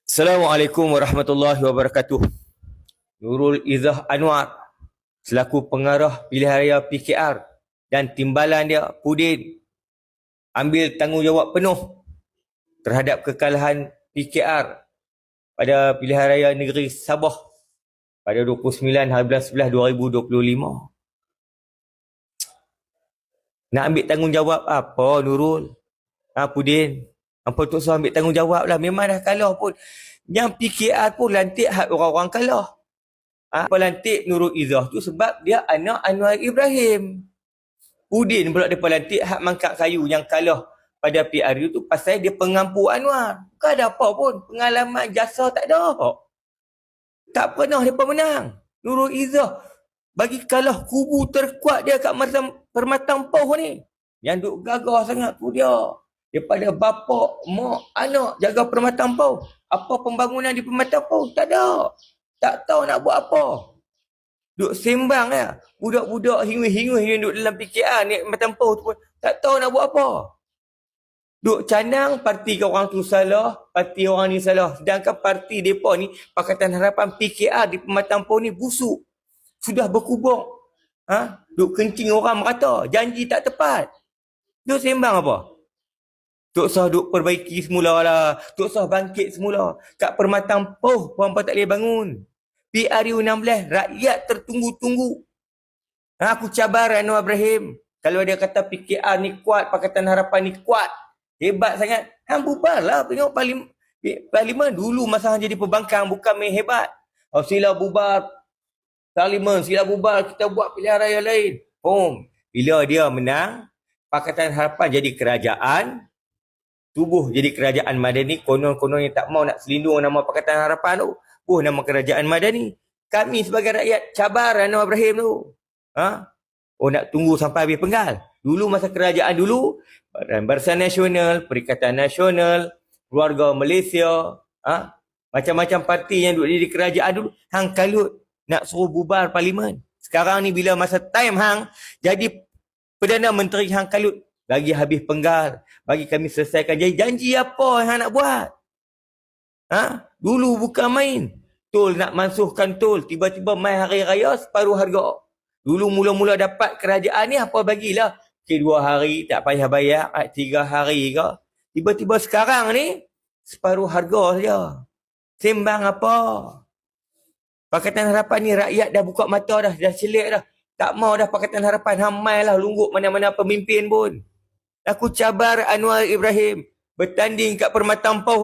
Assalamualaikum warahmatullahi wabarakatuh. Nurul Izzah Anwar selaku pengarah pilihan raya PKR dan timbalan dia Pudin ambil tanggungjawab penuh terhadap kekalahan PKR pada pilihan raya negeri Sabah pada 29 hari 11 2025. Nak ambil tanggungjawab apa Nurul? Pudin, apa tu ambil tanggungjawab lah. Memang dah kalah pun. Yang PKR pun lantik hak orang-orang kalah. Apa lantik Nurul Izzah tu sebab dia anak Anwar Ibrahim. Udin pula dia lantik hak mangkak kayu yang kalah pada PRU tu pasal dia pengampu Anwar. Bukan ada apa pun. Pengalaman jasa tak ada. Tak pernah dia menang. Nurul Izzah bagi kalah kubu terkuat dia kat Permatang Poh ni. Yang duk gagah sangat tu dia. Daripada bapa, mak, anak jaga Permatang Poh. Apa pembangunan di Permatang Poh? Tak ada. Tak tahu nak buat apa. Duk sembang ya. Budak-budak hingu-hingu yang duk dalam PKR ni Permatang Poh tu pun tak tahu nak buat apa. Duk canang parti ke orang tu salah, parti orang ni salah. Sedangkan parti mereka ni, Pakatan Harapan PKR di Permatang Poh ni busuk. Sudah berkubur. Duk kencing orang merata. Janji tak tepat. Duk sembang apa? Tok Sah duk perbaiki semula lah. Tok Sah bangkit semula. Kat Permatang Poh, puan tak boleh bangun. PRU 16, rakyat tertunggu-tunggu. Aku cabar Anwar Ibrahim. Kalau dia kata PKR ni kuat, Pakatan Harapan ni kuat, hebat sangat. Hang bubarlah tengok parlimen. Dulu masa hang jadi pembangkang, bukan main hebat. Sila bubar parlimen, sila bubar, kita buat pilihan raya lain. Bila dia menang, Pakatan Harapan jadi kerajaan, tubuh jadi kerajaan Madani, konon-konon yang tak mau nak selindung nama Pakatan Harapan tu, nama kerajaan Madani. Kami sebagai rakyat cabar Anwar Ibrahim tu. Nak tunggu sampai habis penggal. Dulu masa kerajaan dulu, Barisan Nasional, Perikatan Nasional, Keluarga Malaysia, macam-macam parti yang duduk di kerajaan dulu, hang kalut nak suruh bubar parlimen. Sekarang ni bila masa time hang jadi Perdana Menteri, hang kalut bagi habis penggal, bagi kami selesaikan janji apa yang nak buat. Dulu bukan main. Tol nak mansuhkan tol, tiba-tiba main hari raya separuh harga. Dulu mula-mula dapat kerajaan ni apa bagilah. 2 hari tak payah bayar, 3 hari ke. Tiba-tiba sekarang ni separuh harga saja. Sembang apa? Pakatan Harapan ni rakyat dah buka mata dah selit dah. Tak mau dah Pakatan Harapan, hamai lah lungguk mana-mana pemimpin pun. Aku cabar Anwar Ibrahim bertanding kat Permatang Poh.